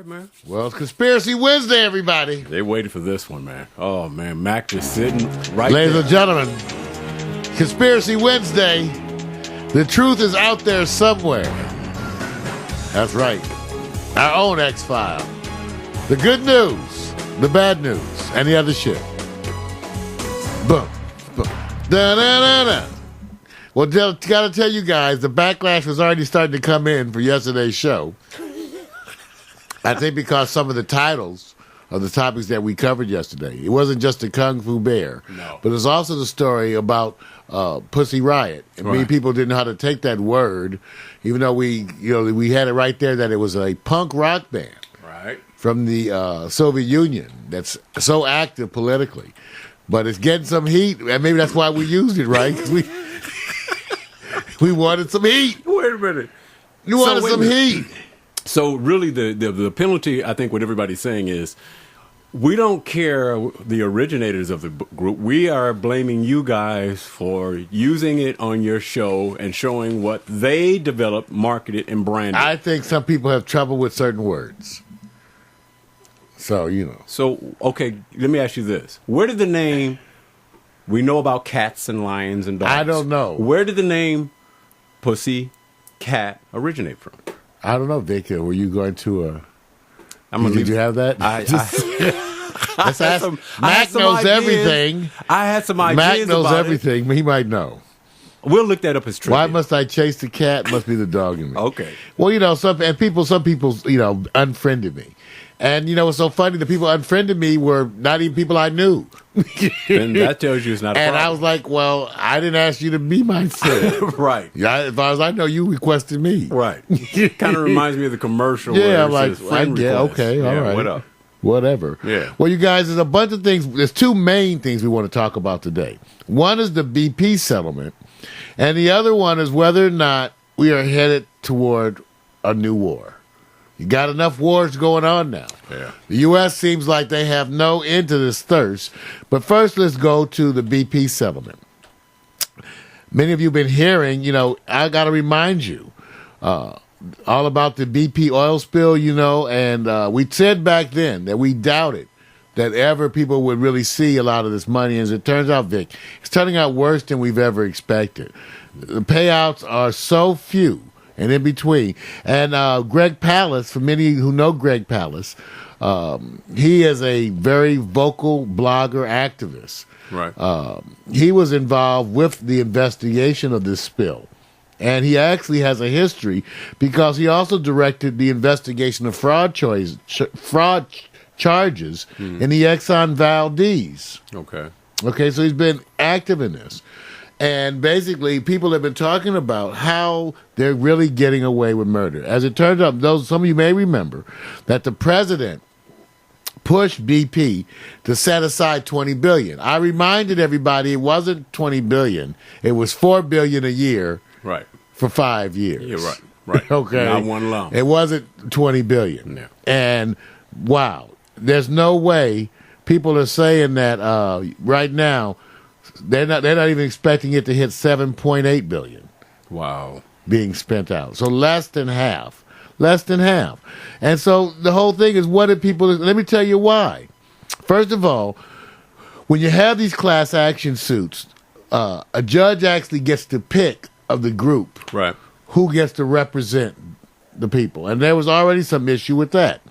man. Well, it's Conspiracy Wednesday, everybody. They waited for this one, man. Oh, man. Mac just sitting right Ladies there. and gentlemen, Conspiracy Wednesday. The truth is out there somewhere. That's right. Our own X-File. The good news, the bad news, and the other shit. Boom. Boom. Da-da-da-da. Well, got to tell you guys, the backlash was already starting to come in for yesterday's show. I think because some of the titles of the topics that we covered yesterday. It wasn't just the Kung Fu Bear. No. But it's also the story about Pussy Riot. And many people didn't know how to take that word, even though we had it right there that it was a punk rock band. Right. From the Soviet Union that's so active politically. But it's getting some heat, and maybe that's why we used it, right? 'Cause we wanted some heat. Wait a minute. We wanted some heat. So really the penalty, I think what everybody's saying is, we don't care the originators of the group. We are blaming you guys for using it on your show and showing what they developed, marketed, and branded. I think some people have trouble with certain words. So, So, okay, let me ask you this. Where did the name, we know about cats and lions and dogs. I don't know. Where did the name Pussy Cat originate from? I don't know, Vic. Were you going to... Did you have that? Let's ask. Mac knows everything. I had some ideas. Mac knows about everything. He might know. We'll look that up as trivia. Why must I chase the cat? Must be the dog in me. Okay. Well, some people, unfriended me. And, what's so funny, the people unfriended me were not even people I knew. Then that tells you it's not a problem. And I was like, well, I didn't ask you to be my friend. Right. Yeah, as far as I know, you requested me. Right. Kind of reminds me of the commercial. Yeah, I'm like, okay, all right. What up? Whatever. Yeah. Well, you guys, there's a bunch of things. There's two main things we want to talk about today. One is the BP settlement, and the other one is whether or not we are headed toward a new war. You got enough wars going on now. Yeah. The U.S. seems like they have no end to this thirst. But first, let's go to the BP settlement. Many of you have been hearing, I got to remind you, all about the BP oil spill, and we said back then that we doubted that ever people would really see a lot of this money. As it turns out, Vic, it's turning out worse than we've ever expected. The payouts are so few. And in between. And Greg Palast, for many who know Greg Palast, he is a very vocal blogger activist. Right. He was involved with the investigation of this spill. And he actually has a history because he also directed the investigation of fraud charges in the Exxon Valdez. Okay, so he's been active in this. And basically, people have been talking about how they're really getting away with murder. As it turns out, some of you may remember that the president pushed BP to set aside $20 billion. I reminded everybody it wasn't $20 billion; it was $4 billion a year, right, for 5 years. Yeah, right. Okay, not one lump. It wasn't $20 billion. No. And wow, there's no way people are saying that right now. They're not even expecting it to hit $7.8 billion. Wow. Being spent out. So less than half. And so the whole thing is, what did people... Let me tell you why. First of all, when you have these class action suits, a judge actually gets to pick of the group who gets to represent the people. And there was already some issue with that.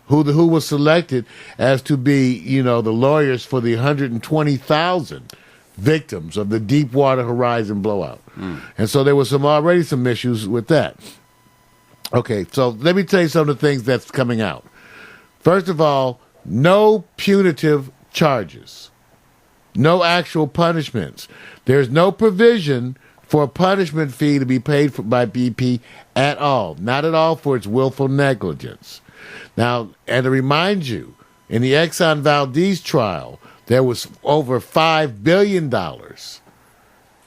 Who was selected as to be, the lawyers for the 120,000 victims of the Deepwater Horizon blowout. And so there was already some issues with that. Okay, so let me tell you some of the things that's coming out. First of all, no punitive charges. No actual punishments. There's no provision for a punishment fee to be paid by BP at all. Not at all for its willful negligence. Now, and to remind you, in the Exxon Valdez trial, there was over $5 billion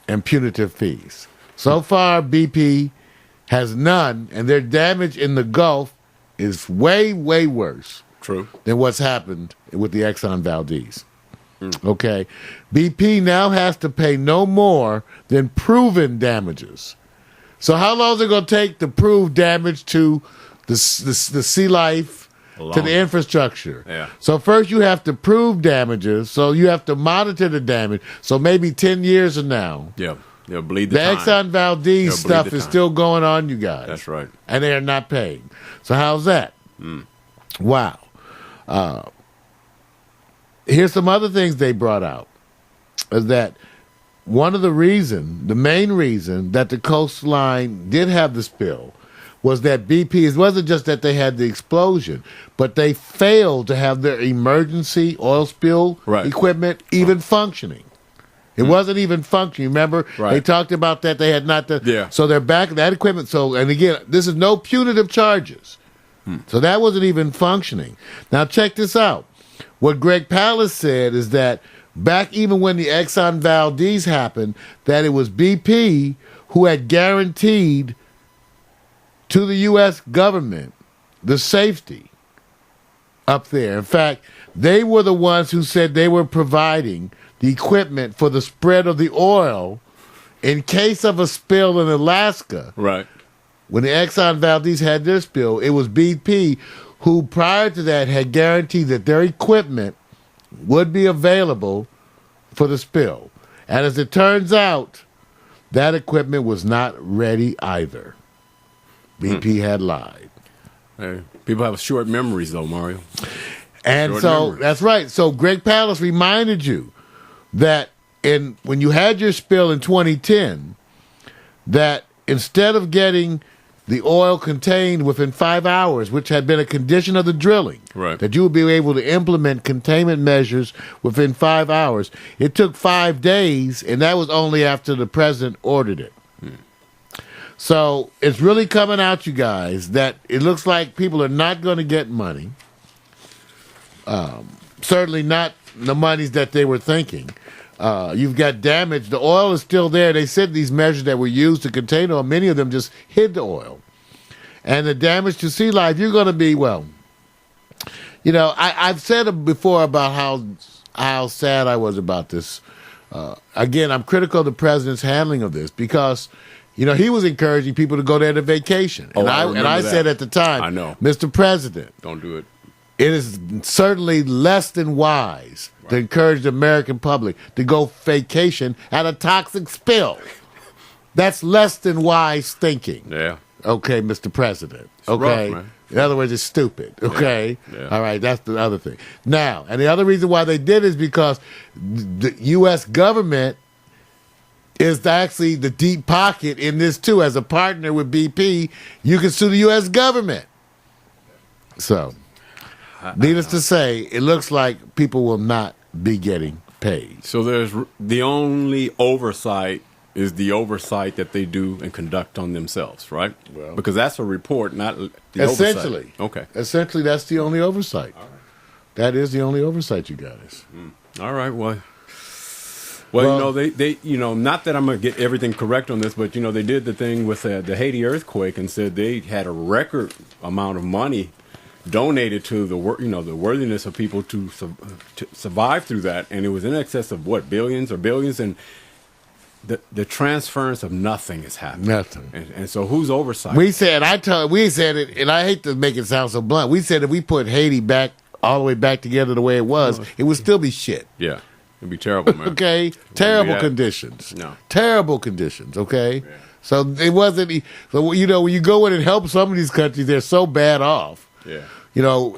in punitive fees. So far, BP has none, and their damage in the Gulf is way, way worse than what's happened with the Exxon Valdez. Okay? BP now has to pay no more than proven damages. So how long is it going to take to prove damage to the sea life to the infrastructure. Yeah. So first you have to prove damages. So you have to monitor the damage. So maybe 10 years from now, Yeah. They'll bleed the time. Exxon Valdez stuff is time. still going on, you guys. That's right. And they are not paying. So how's that? Wow. Here's some other things they brought out. Is that the main reason that the coastline did have the spill was that BP, it wasn't just that they had the explosion, but they failed to have their emergency oil spill equipment even functioning. It wasn't even functioning. Remember, they talked about that. They had not done. Yeah. So they're back that equipment. So, and again, this is no punitive charges. So that wasn't even functioning. Now check this out. What Greg Palast said is that back even when the Exxon Valdez happened, that it was BP who had guaranteed to the U.S. government the safety up there. In fact, they were the ones who said they were providing the equipment for the spread of the oil in case of a spill in Alaska. Right. When the Exxon Valdez had their spill, it was BP who prior to that had guaranteed that their equipment would be available for the spill. And as it turns out, that equipment was not ready either. BP had lied. Hey, people have short memories, though, Mario. And Short so, memories. that's right. So Greg Palast reminded you that when you had your spill in 2010, that instead of getting the oil contained within 5 hours, which had been a condition of the drilling, that you would be able to implement containment measures within 5 hours. It took 5 days, and that was only after the president ordered it. So it's really coming out, you guys, that it looks like people are not going to get money. Certainly not the monies that they were thinking. You've got damage. The oil is still there. They said these measures that were used to contain oil, many of them just hid the oil. And the damage to sea life, you're going to be, I've said before about how sad I was about this. Again, I'm critical of the president's handling of this because, he was encouraging people to go there to vacation. Oh, And I said at the time, I know. Mr. President, Don't do it. it is certainly less than wise to encourage the American public to go vacation at a toxic spill. That's less than wise thinking. Yeah. Okay, Mr. President. Okay. rough, man. In other words, it's stupid. Okay. Yeah. All right. That's the other thing. Now, and the other reason why they did is because the U.S. government is actually the deep pocket in this too. As a partner with BP, you can sue the U.S. government. So, needless to say, it looks like people will not be getting paid. So there's the only oversight is the oversight that they do and conduct on themselves, right? Well, because that's a report, not the essentially. oversight. Okay. Essentially, that's the only oversight. All right. That is the only oversight, you guys. All right. Well, they not that I'm going to get everything correct on this, but, they did the thing with the Haiti earthquake and said they had a record amount of money donated to the worthiness of people to survive through that, and it was in excess of billions, and the transference of nothing is happening. Nothing. And so who's oversight? We said it, and I hate to make it sound so blunt. We said if we put Haiti back all the way back together the way it was, it would still be shit. Yeah, it'd be terrible, man. Okay, terrible conditions. No, terrible conditions. Okay, yeah. So it wasn't. So when you go in and help some of these countries, they're so bad off. Yeah.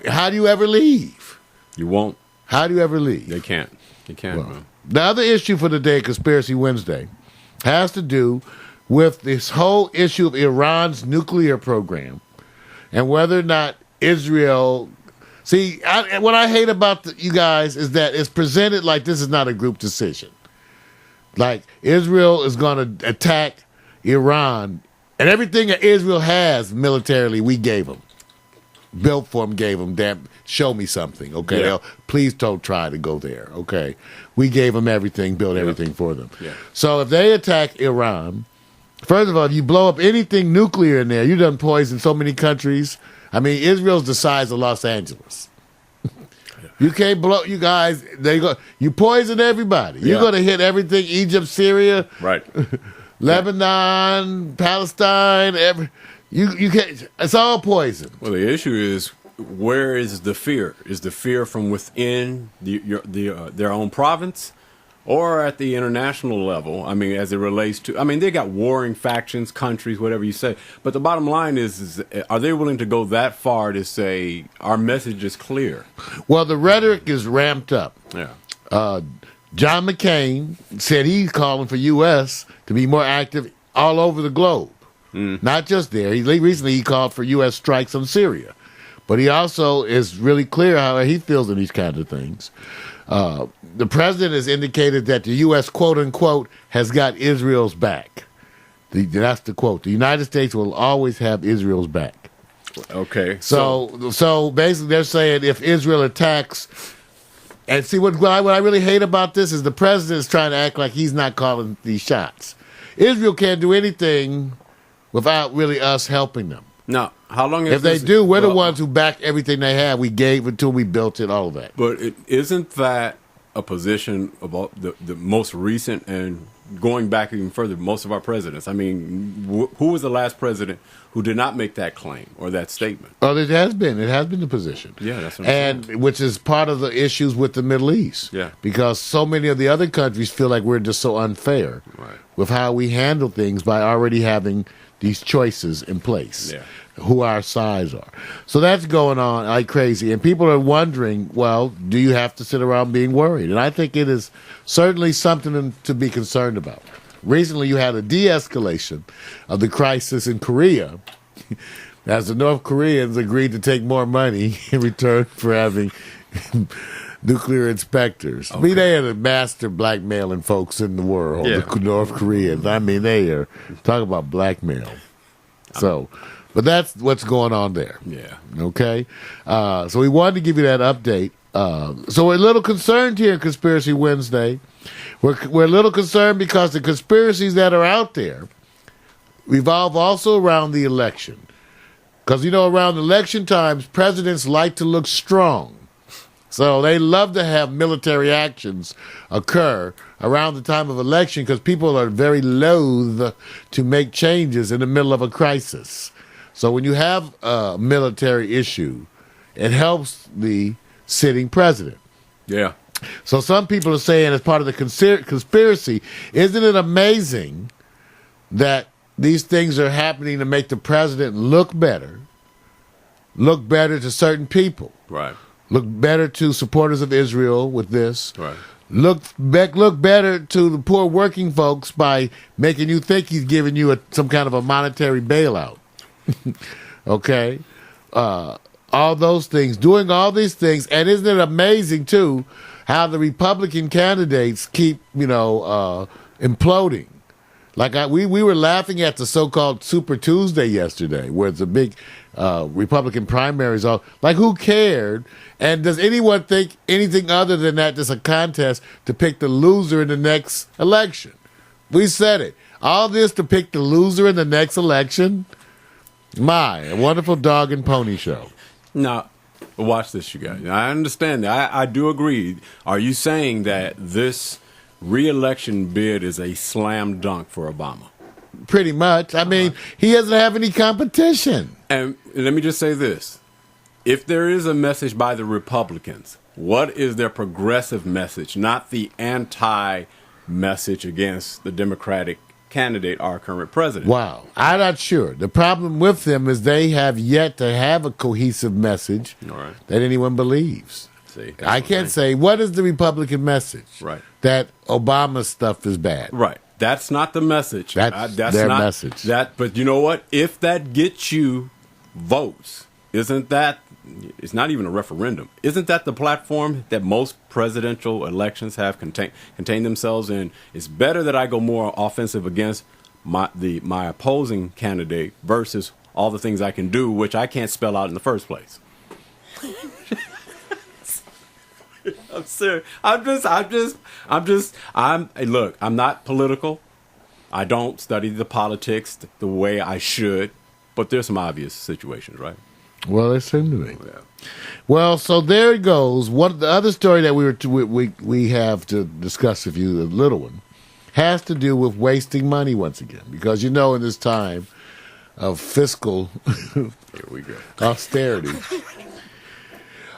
How do you ever leave? You won't. How do you ever leave? They can't. You can't, man. The other issue for today, Conspiracy Wednesday, has to do with this whole issue of Iran's nuclear program and whether or not Israel... See, what I hate about you guys is that it's presented like this is not a group decision. Like Israel is going to attack Iran, and everything that Israel has militarily, we gave them. Built for them, gave them. Damn, show me something, okay? Yeah. Please don't try to go there, okay? We gave them everything, built everything for them. Yeah. So if they attack Iran, first of all, if you blow up anything nuclear in there, you done poisoned so many countries. I mean, Israel's the size of Los Angeles. You can't blow, you guys, you poison everybody. You're going to hit everything, Egypt, Syria, right? Lebanon, Palestine, You can't. It's all poison. Well, the issue is, where is the fear? Is the fear from within their own province, or at the international level? I mean, as it relates to, I mean, they got warring factions, countries, whatever you say. But the bottom line is are they willing to go that far to say our message is clear? Well, the rhetoric is ramped up. Yeah. John McCain said he's calling for U.S. to be more active all over the globe, not just there. Recently he called for U.S. strikes on Syria, but he also is really clear how he feels in these kinds of things. The president has indicated that the U.S., quote unquote, has got Israel's back. That's the quote. The United States will always have Israel's back. Okay. So basically they're saying if Israel attacks. And see, what I really hate about this is the president is trying to act like he's not calling these shots. Israel can't do anything without really us helping them. Now, how long is if they do, we're the ones who back everything they have. We gave it to them, we built it, all of that. But isn't that a position about the most recent and going back even further, most of our presidents? I mean, who was the last president who did not make that claim or that statement? Well, it has been the position. Yeah, that's what I'm saying. Which is part of the issues with the Middle East. Yeah. Because so many of the other countries feel like we're just so unfair with how we handle things by already having these choices in place. Yeah. Who our sides are. So that's going on like crazy. And people are wondering, well, do you have to sit around being worried? And I think it is certainly something to be concerned about. Recently, you had a de-escalation of the crisis in Korea as the North Koreans agreed to take more money in return for having nuclear inspectors. Okay. I mean, they are the master blackmailing folks in the world, the North Koreans. I mean, they are talking about blackmail. So, but that's what's going on there. Yeah. Okay? So we wanted to give you that update. So we're a little concerned here in Conspiracy Wednesday. We're a little concerned because the conspiracies that are out there revolve also around the election. Because, around election times, presidents like to look strong. So they love to have military actions occur around the time of election because people are very loath to make changes in the middle of a crisis. So when you have a military issue, it helps the sitting president. Yeah. So some people are saying, as part of the conspiracy, isn't it amazing that these things are happening to make the president look better to certain people, right? Look better to supporters of Israel with this, right? Look better to the poor working folks by making you think he's giving you some kind of a monetary bailout. Okay, all those things, doing all these things, and isn't it amazing too? How the Republican candidates keep, imploding. Like we were laughing at the so-called Super Tuesday yesterday, where it's a big Republican primaries. Like, who cared? And does anyone think anything other than that? Just a contest to pick the loser in the next election. We said it. All this to pick the loser in the next election. A wonderful dog and pony show. Now, watch this, you guys. I understand that. I do agree. Are you saying that this re-election bid is a slam dunk for Obama? Pretty much. I mean, he doesn't have any competition. And let me just say this. If there is a message by the Republicans, what is their progressive message, not the anti-message against the Democratic candidate, our current president? Wow. I'm not sure. The problem with them is they have yet to have a cohesive message that anyone believes. See, I can't say, what is the Republican message? Right. That Obama's stuff is bad. Right. That's not the message. That's their message. But you know what? If that gets you votes, isn't that, it's not even a referendum, isn't that the platform that most presidential elections have contained themselves in? It's better that I go more offensive against my opposing candidate versus all the things I can do, which I can't spell out in the first place. I'm serious. Look, I'm not political. I don't study the politics the way I should, but there's some obvious situations, right? Well, it seemed to me. Yeah. Well, so there it goes. The other story that we have to discuss with you, the little one, has to do with wasting money once again. Because in this time, of fiscal Here we go. austerity.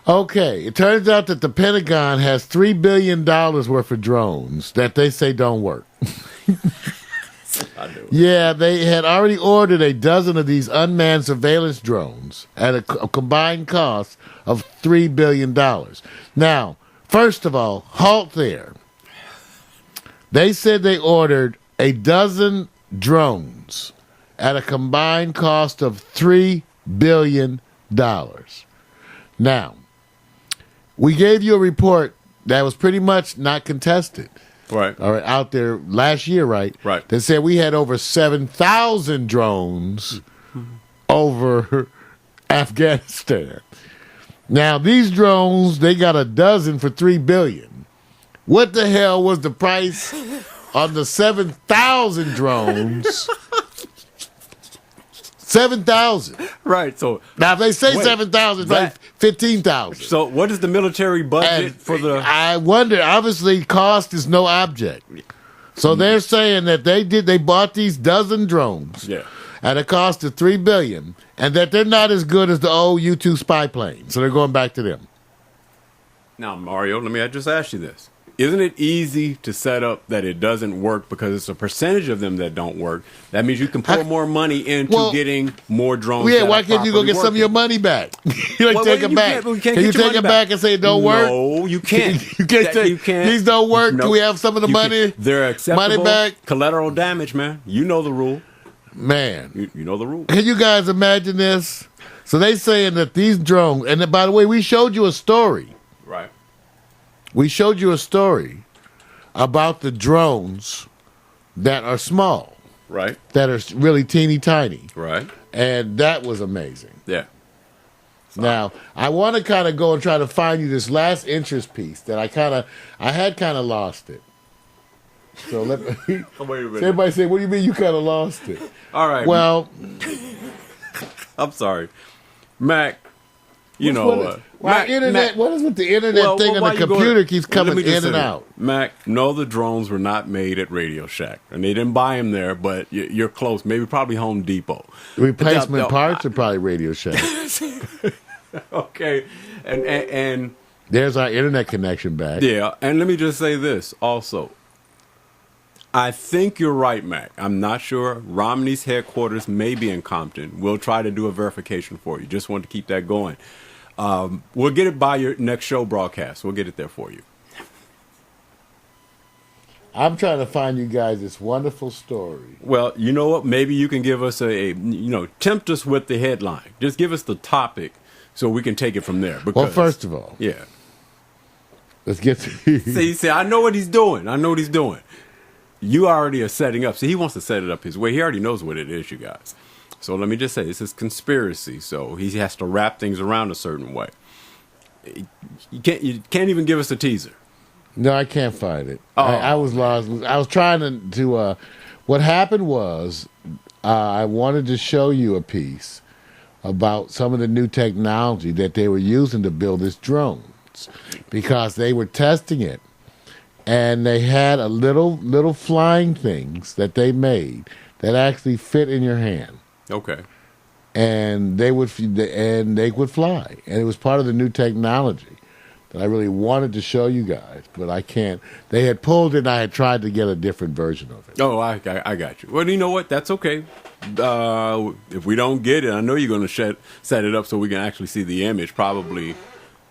Okay, it turns out that the Pentagon has $3 billion worth of drones that they say don't work. I do. Yeah, they had already ordered a dozen of these unmanned surveillance drones at a combined cost of $3 billion. Now, first of all, halt there. They said they ordered a dozen drones at a combined cost of $3 billion. Now, we gave you a report that was pretty much not contested. Right. All right, out there last year, right? Right. That said we had over 7,000 drones over Afghanistan. Now, these drones, they got a dozen for $3 billion. What the hell was the price on the 7,000 drones? 7,000. Right. So Now, if they say Wait, 7,000, it's like that- 15,000. so what is the military budget And for the? I wonder, obviously, cost is no object. So they're saying that they bought these dozen drones Yeah. at a cost of $3 billion, and that they're not as good as the old U-2 spy plane. So they're going back to them. Now, Mario, let me just ask you this. Isn't it easy to set up that it doesn't work because it's a percentage of them that don't work? That means you can pour more money into getting more drones. Yeah, that why are can't you go properly get some of your money back? You like Well, take well, it you back. can't- you can't Can get you your take money it back. back and say it don't work? No, you can't. You can't That say you can't. these don't work. No. Can we have some of the You money? can't. They're acceptable. Money back? Collateral damage, man. You know the rule. Man. You know the rule. Can you guys imagine this? So they saying that these drones, and by the way, we showed you a story. Right. We showed you a story about the drones that are small, Right. that are really teeny tiny. Right. And that was amazing. Yeah. Now, I want to kind of go and try to find you this last interest piece that I had kind of lost it. So let me. Wait a minute. Everybody say, "What do you mean you kind of lost it?" All right. Well, I'm sorry, Mac. You know what, Mac, internet. Mac, what is with the internet thing and why the you computer going- keeps Let coming me just in say and this. out? Mac, no, the drones were not made at Radio Shack, and they didn't buy them there. But you're close. Maybe probably Home Depot. Replacement No, parts are probably Radio Shack. Okay, and There's our internet connection back. yeah, and let me just say this also. I think you're right, Mac. I'm not sure. Romney's headquarters may be in Compton. We'll try to do a verification for you. Just want to keep that going. We'll get it by your next show broadcast. We'll get it there for you. I'm trying to find you guys this wonderful story. Well, you know what? Maybe you can give us tempt us with the headline. Just give us the topic so we can take it from there. Because, Well, first of all, yeah. let's get to See, I know what he's doing. I know what he's doing. You already are setting up. See, he wants to set it up his way. He already knows what it is, you guys. So let me just say, this is conspiracy. So he has to wrap things around a certain way. You can't even give us a teaser. No, I can't find it. Oh. I was lost. I was trying to what happened was I wanted to show you a piece about some of the new technology that they were using to build these drones because they were testing it. And they had a little flying things that they made that actually fit in your hand. Okay. And they would fly. And it was part of the new technology that I really wanted to show you guys, but I can't. They had pulled it, and I had tried to get a different version of it. Oh, I got you. Well, you know what? That's okay. If we don't get it, I know you're going to set it up so we can actually see the image probably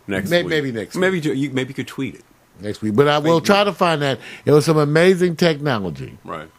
next week. Maybe next week. Maybe you could tweet it. Next week. But I will try to find that. It was some amazing technology Right.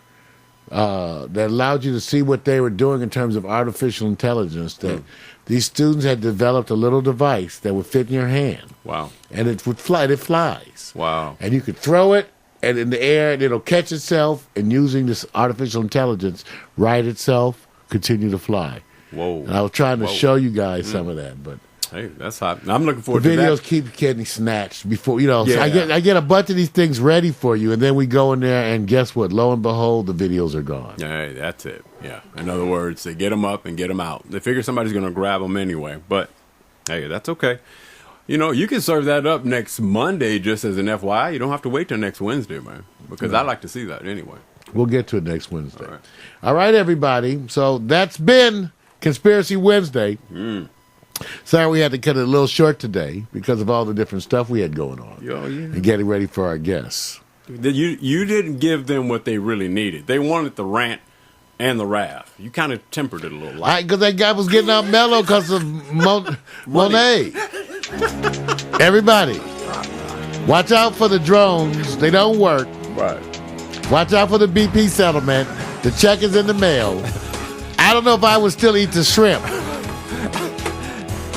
that allowed you to see what they were doing in terms of artificial intelligence. That these students had developed a little device that would fit in your hand. Wow. And it would fly. It flies. Wow. And you could throw it and in the air, and it'll catch itself, and using this artificial intelligence, right itself, continue to fly. Whoa. And I was trying to show you guys some of that, but Hey, that's hot. I'm looking forward the to videos that. keep getting snatched before so Yeah. I get a bunch of these things ready for you, and then we go in there, and guess what? Lo and behold, the videos are gone. Hey, that's it. Yeah. In other words, they get them up and get them out. They figure somebody's going to grab them anyway. But, hey, that's okay. You know, you can serve that up next Monday just as an FYI. You don't have to wait till next Wednesday, man, because I like to see that anyway. We'll get to it next Wednesday. All right. All right, everybody. So that's been Conspiracy Wednesday. Sorry we had to cut it a little short today because of all the different stuff we had going on. Oh, yeah. And getting ready for our guests. You didn't give them what they really needed. They wanted the rant and the wrath. You kind of tempered it a little. Because that guy was getting out mellow because of Monet. Everybody, watch out for the drones. They don't work. Right. Watch out for the BP settlement. The check is in the mail. I don't know if I would still eat the shrimp.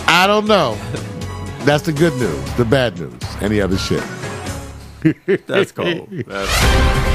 I don't know. That's the good news. The bad news. Any other shit. That's cold. That's cold.